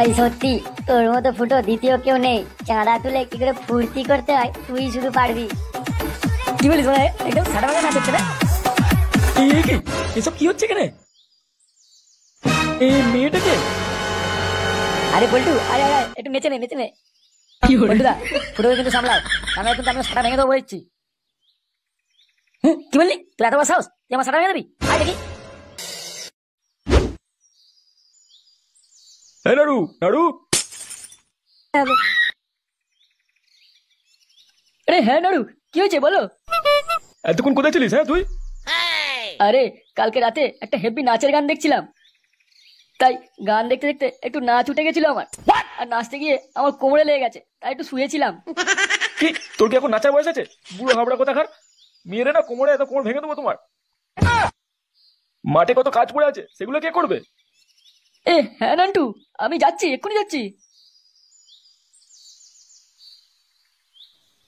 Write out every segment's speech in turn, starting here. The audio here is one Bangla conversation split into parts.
এই সত্যি তোর মতো ফুটো দ্বিতীয় কেউ নেই। চাঁদা তুলে কি করে ফুর্তি করতে হয় তুই শুধু পারবি। কি বলিস ভাই? একদম সাদা বাগা নাচ হচ্ছে না? এসব কি হচ্ছে এখানে? এই মেয়েটাকে? আরে বল্টু, আরে আরে একটু নেচে নে, নেচে নে। বল্টুদা, ফুটোকে কিন্তু সামলাও, আমি কিন্তু আমি সাদা ভেঙে দেবো বলছি। কি বললি? তুই এত বড় সাহস, তুই আমার সাদা ভেঙে দিবি? আয় দেখি। নাড়ু নাড়ু। আরে হ্যাঁ নাড়ু, কি হয়েছে বলো? এতক্ষণ কোথায় ছিলিস হ্যাঁ তুই? আরে কালকে রাতে একটা হেভি নাচের গান দেখছিলাম, তাই গান দেখতে দেখতে একটু নাচ উঠে গেছিল আমার, আর নাচতে গিয়ে আমার কোমরে লেগে গেছে, তাই একটু শুয়েছিলাম। কি তোর কি এখন নাচার বয়স আছে? বুড়ো হাবড়া কোথাকার মেয়েরে না কোমরে এত কোমর ভেঙে দেবো তোমার। মাঠে কত কাজ পড়ে আছে, সেগুলো কে করবে? এ হ্যাঁ নান্টু, আমি যাচ্ছি, এক্ষুনি যাচ্ছি।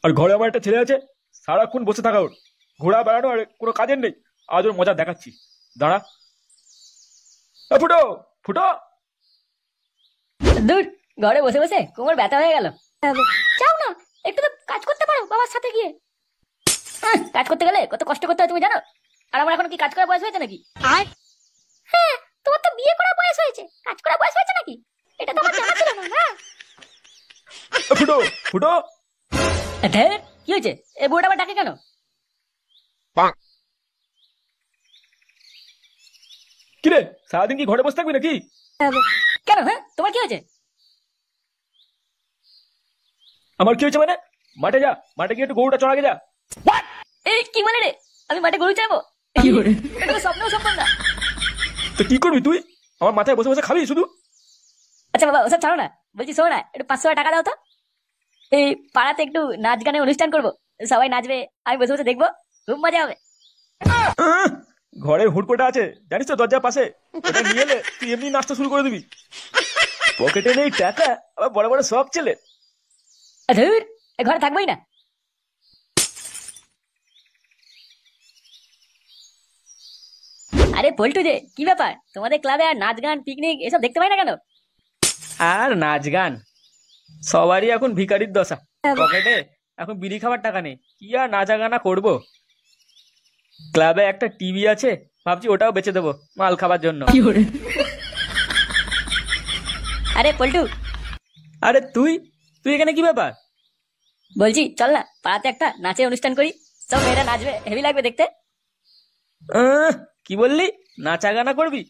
আর ঘরে আমার একটা ছেলে আছে, সারাক্ষণ বসে থাকা ওর, ঘোরা বেড়ানো আর কোনো কাজের নেই। আজ ওর মজা দেখাচ্ছি, দাঁড়া। ফুটো ফুটো। দূর, ঘরে বসে বসে কোমর ব্যথা হয়ে গেল। যাও না, একটু তো কাজ করতে পারো বাবার সাথে গিয়ে। কাজ করতে গেলে কত কষ্ট করতে হয় তুমি জানো? আর আমার এখন কি কাজ করার বয়স হয়েছে নাকি? হ্যাঁ, তোমার তো বিয়ে করার বয়স হয়েছে, কাজ করার বয়স হয়েছে নাকি? এটা তো আমার জানা ছিল না। ফুটো ফুটো। কি হয়েছে? এই বুড়োটা আবার ডাকে কেন? কিরে, সারাদিন কি ঘরে বসে থাকবি নাকি? কেন? হ্যাঁ, তোমার কি হয়েছে? আমার কি হয়েছে মানে? মাঠে যা, মাঠে গিয়ে একটু গরুটা চড়াগে যা। এই কি মানে রে? আমি মাঠে গরু চাইবো? এটা তো স্বপ্নেও সম্ভব না। তো কি করবি তুই? আমার মাথায় বসে বসে খাবি শুধু? আচ্ছা বাবা, ওসব ছাড়ো না, বলছি শোনো না, একটু 500 টাকা দাও তো। এই পাড়াতে একটু নাচ গানের অনুষ্ঠান করবো, সবাই নাচবে, আমি বসে বসে দেখবো, খুব মজা হবে। ঘরে হুড়কোটা আছে জানিস তো, দরজার পাশে, ওটা নিয়ে এলে তুই এমনি নাচতে শুরু করে দিবি। পকেটে নেই টাকা, আবার বড় বড় শখ ছেলে। ধুর, ঘরে থাকবোই না। আরে পল্টু যে, কি ব্যাপার তোমাদের ক্লাবে আর নাচ গান পিকনিক এসব দেখতে পাই না কেন? আর নাচ গান, সবারই এখন ভিখারির দশা। পকেটে এখন বিড়ি খাবার টাকা নেই, কি আর নাচা গানা করবো। ক্লাবে একটা টিভি আছে, ভাবছি ওটাও বেচে দেবো মাল খাবার জন্য। আরে পল্টু, আরে তুই তুই এখানে কি ব্যাপার? বলছি চল না পাড়াতে একটা নাচের অনুষ্ঠান করি, সব মেয়েরা নাচবে, হেভি লাগবে দেখতে। কি বললি? নাচা গানা করবি?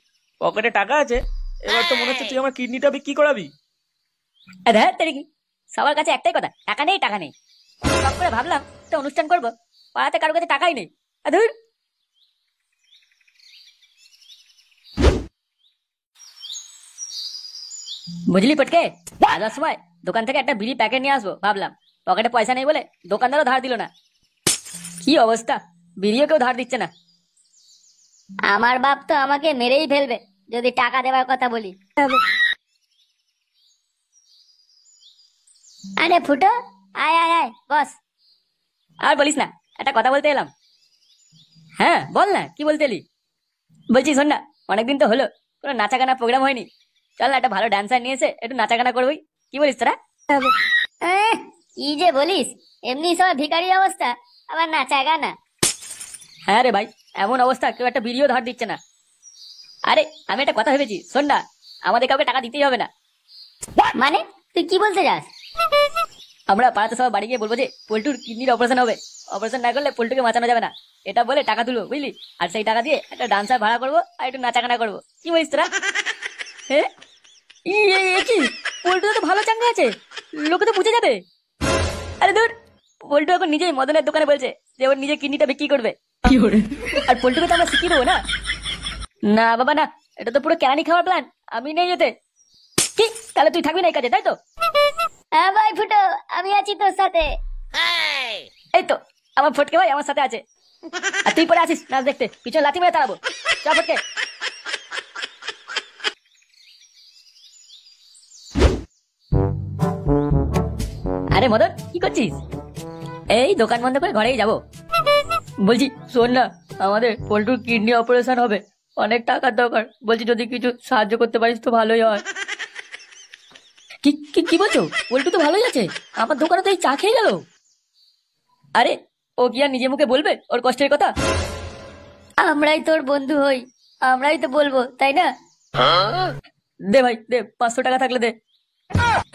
পকেটে টাকা আছে? এবার তো মনে হচ্ছে তুই আমার কিডনিটা বিক্রি করাবি। হ্যাঁ তাই কি, সবার কাছে একটাই কথা, টাকা নেই টাকা নেই। সব করে ভাবলাম একটা অনুষ্ঠান করবো, পাড়াতে কারোর কাছে টাকাই নেই। ধুর। বুঝলি পটকে, আসার সময় দোকান থেকে একটা বিড়ি প্যাকেট নিয়ে আসবো ভাবলাম, পকেটে পয়সা নেই বলে দোকানদারও ধার দিল না। কি অবস্থা, বিড়িও কেউ ধার দিচ্ছে না। আমার বাপ তো আমাকে মেরেই ফেলবে যদি টাকা দেওয়ার কথা বলি। আরে ফুটো, আয় আয় আয় বস। আর বলিস না, একটা কথা বলতে এলাম। হ্যাঁ বল না, কি বলতে এলি? বলছি শোন না, অনেকদিন তো হলো কোনো নাচা গানা প্রোগ্রাম হয়নি, চল না একটা ভালো ডান্সার নিয়ে এসে একটু নাচা গানা করবোই, কি বলিস তোরা? কি যে বলিস, এমনি সবাই ভিখারি অবস্থা, আবার নাচা গানা। হ্যাঁ রে ভাই, এমন অবস্থা কেউ একটা বিড়িও ধার দিচ্ছে না। আরে আমি একটা কথা ভেবেছি, শোন না, আমাদের কাউকে টাকা দিতেই হবে না। মানে তুই কি বলতে যাস? আমরা পাড়াতে সবাই বাড়ি গিয়ে বলবো যে পল্টুর কিডনির অপারেশন হবে, অপারেশন না করলে পল্টুকে বাঁচানো যাবে না, এটা বলে টাকা তুলবো বুঝলি, আর সেই টাকা দিয়ে একটা ডান্সার ভাড়া করবো আর একটু নাচাগানা করবো, কি বলিস তোরা? হ্যাঁ কি, পল্টু তো ভালো চাঙ্গা আছে, লোকে তো বুঝে যাবে। আরে ধুর, পল্টু এখন নিজেই মদনের দোকানে বলছে যে ওর নিজে কিডনিটা বিক্রি করবে, আর পল্টুকে তো আমরা শিখিয়ে দেবো না। না বাবা না, এটা তো পুরো কেরানি খাওয়ার প্ল্যান, আমি নেই যেতে। কি, তাহলে তুই থাকবি না এই কাজে, তাই তো? হ্যাঁ ভাই ফুটো, আমি আছি তোর সাথে। এই তো আমার ফটকে ভাই আমার সাথে আছে, আর তুই পরে আছিস নাচ দেখতে, পিছনে লাথি মেরে তাড়াবো। চল ফটকে। আরে মদন, কি করছিস? এই দোকান বন্ধ করে ঘরেই যাবো। বলছি শোন না, আমাদের পল্টুর কিডনি অপারেশন হবে, অনেক টাকার দরকার, বলছি যদি কিছু সাহায্য করতে পারিস তো ভালোই হয়। কি কি কি বলছো? পল্টু তো ভালোই আছে, আমার দোকানে তো এই চা খেয়ে গেল। আরে ও কি আর নিজে মুখে বলবে ওর কষ্টের কথা? আমরাই তোর বন্ধু হই, আমরাই তো বলবো, তাই না? দে ভাই দে, 500 টাকা থাকলে দে।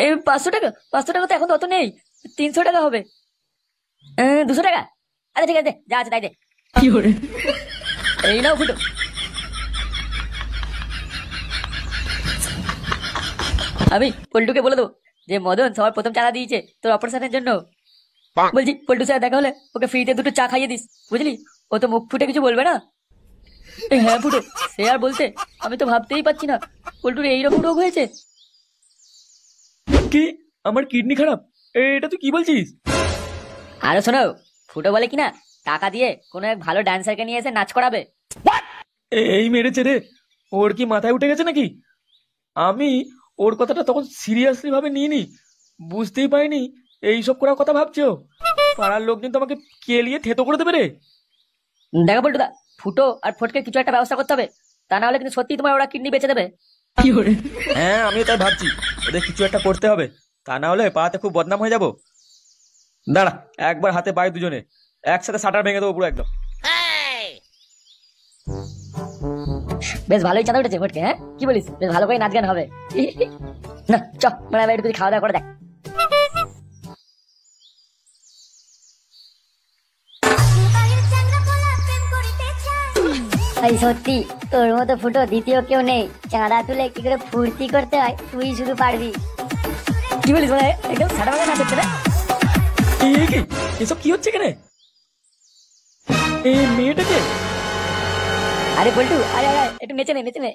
এই 500 টাকা? 500 টাকা তো এখন অত নেই, 300 টাকা হবে। 200 টাকা? আরে ঠিক আছে দে, যা আছে তাই দে। এই নাও ফুটো। আমি পল্টুকে বলে দেবো যে মদন সবার প্রথম চাঁদা দিয়েছে তোর অপারেশনের জন্য। বলছি পল্টু স্যার দেখা হলে ওকে ফ্রিতে 2টো চা খাইয়ে দিস, বুঝলি? ও তো মুখ ফুটে কিছু বলবে না। হ্যাঁ ফুটো, সে আর বলতে, আমি তো ভাবতেই পারছি না পল্টুর এইরকম রোগ হয়েছে। কি, আমার কিডনি খারাপ? এটা তুই কি বলছিস? আরে শোনো, ফুটো বলে কিনা টাকা দিয়ে কোনো এক ভালো ডান্সারকে নিয়ে এসে নাচ করাবে। এই মেরেছে রে, ওর কি মাথায় উঠে গেছে নাকি? আমি ওর কথাটা তখন সিরিয়াসলি ভাবে নিইনি, বুঝতেই পারিনি এইসব করার কথা ভাবছো। পাড়ার লোকজন তো আমাকে কেলিয়ে থেতো করে দেবে রে। দেখো পল্টুদা, ফুটো আর ফটকে কিছু একটা ব্যবস্থা করতে হবে, তা না হলে কিন্তু সত্যি তোমার ওরা কিডনি বেঁচে দেবে। হ্যাঁ, আমি তাই ভাবছি, ওদের কিছু একটা করতে হবে, তা না হলে পাড়াতে খুব বদনাম হয়ে যাবো। দাঁড়া, একবার হাতে পায়ে দুজনে একসাথে শাটার ভেঙে দেবো পুরো একদম। বেশ ভালোই চাঁদা উঠেছে ফটকে, হ্যাঁ কি বলিস? বেশ ভালো করে নাচ গান হবে। না চ, মানে একটু খাওয়া দাওয়া করে দেখ। ভাই সত্যি তোর মতো ফুটো দ্বিতীয় কেউ নেই, চাঁদা তুলে কি করে ফুর্তি করতে হয় তুই শুধু পারবি। কি বলিস? মানে একদম সাদা ভাঙা নাচ হচ্ছে না? এই কি, এসব কি হচ্ছে এখানে? এই মেয়েটাকে আরে পল্টু, আরে আরে একটু নেচে নে, নেচে নে।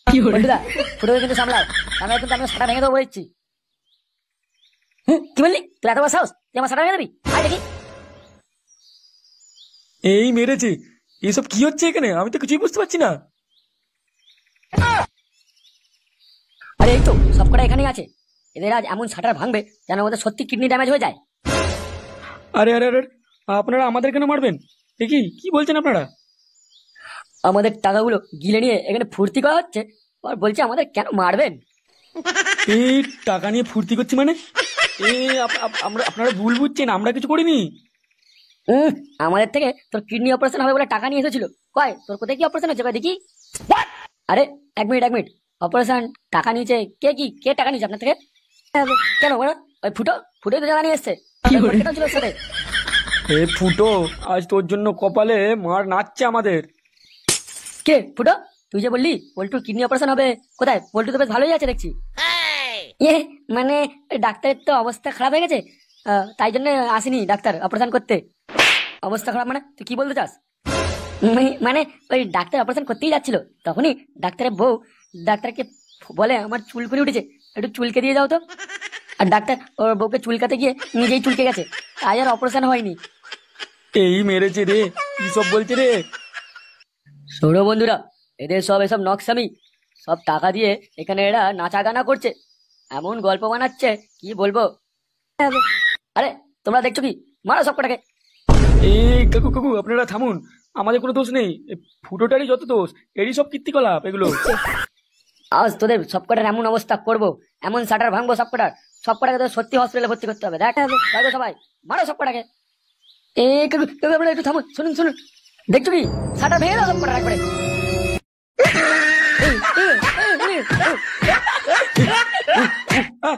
পল্টুদা, ফুটোকে কিন্তু সামলাও, আমরা কিন্তু আমি সাদা ভেঙে দেবো বলেছি। কি বললি? তুই এত বড় সাহস, তুই আমার সাদা ভেঙে দেবি? আয় দেখি। এই মেরেছে, এসব কি হচ্ছে এখানে? আমি তো কিছুই বুঝতে পারছি না। আরে এই তো সবকটা এখানেই আছে, এদের আজ এমন শাটার ভাঙবে যেন আমাদের সত্যি কিডনি ড্যামেজ হয়ে যায়। আরে আরে আরে, আপনারা আমাদের কেন মারবেন? এ কি কি বলছেন আপনারা? আমাদের টাকাগুলো গিলে নিয়ে এখানে ফুর্তি করা হচ্ছে, আর বলছে আমাদের কেন মারবেন? এই টাকা নিয়ে ফুর্তি করছি মানে? আমরা, আপনারা ভুল বুঝছেন, আমরা কিছু করিনি। আমাদের থেকে তোর কিডনি অপারেশন হবে বলে টাকা নিয়ে এসেছিল। কয় তোর কোথায় কি অপারেশন হচ্ছে? কয় দেখি। আরে এক মিনিট, অপারেশন টাকা নিয়েছে কে? কে টাকা নিয়েছে আপনার থেকে? কেন বলো? ওই ফুটোই তো টাকা নিয়ে এসছে। কেন ছিল ওর সাথে? এ ফুটো, আজ তোর জন্য কপালে মার নাচছে আমাদের। কে ফুটো? তুই যে বললি পল্টুর কিডনি অপারেশন হবে, কোথায়? পল্টু তো বেশ ভালোই আছে দেখছি। মানে ডাক্তারের তো অবস্থা খারাপ হয়ে গেছে, তাই জন্য আসেনি ডাক্তার অপারেশন করতে। অবস্থা খারাপ মানে তুই কি বলতে চাস? মানে ওই ডাক্তার অপারেশন করতেই যাচ্ছিল, তখনই ডাক্তারের বউ ডাক্তারকে বলে আমার চুলকুনি উঠেছে, একটু চুলকে দিয়ে যাও তো। আর ডাক্তার ওর বউকে চুলকাতে গিয়ে নিজেই চুলকে গেছে, তাই আর অপারেশন হয়নি। এই মেরেছে রে, কি সব বলছে রে? শোনো বন্ধুরা, এদের এসব নকশামি, সব টাকা দিয়ে এখানে এরা নাচা গানা করছে, এমন গল্প বানাচ্ছে কি বলবো। আরে তোমরা দেখছো কি? মারো সব কটাকে। এই কাকু কাকু, আপনারা থামুন, আমাদের কোনো দোষ নেই, ফুটোটারই যত দোষ, এরই সব কীর্তিকলাপ এগুলো। আজ তোদের সবকটার এমন অবস্থা করবো, এমন শাটার ভাঙবো সবকটাকে তোদের সত্যি হসপিটালে ভর্তি করতে হবে। দেখো সবাই, মারো সবকটাকে। কাকু কাকু, আপনারা একটু থামুন, শুনুন, দেখছো কি? শাটার ভেঙে দাও সবকটার একবারে। আহ!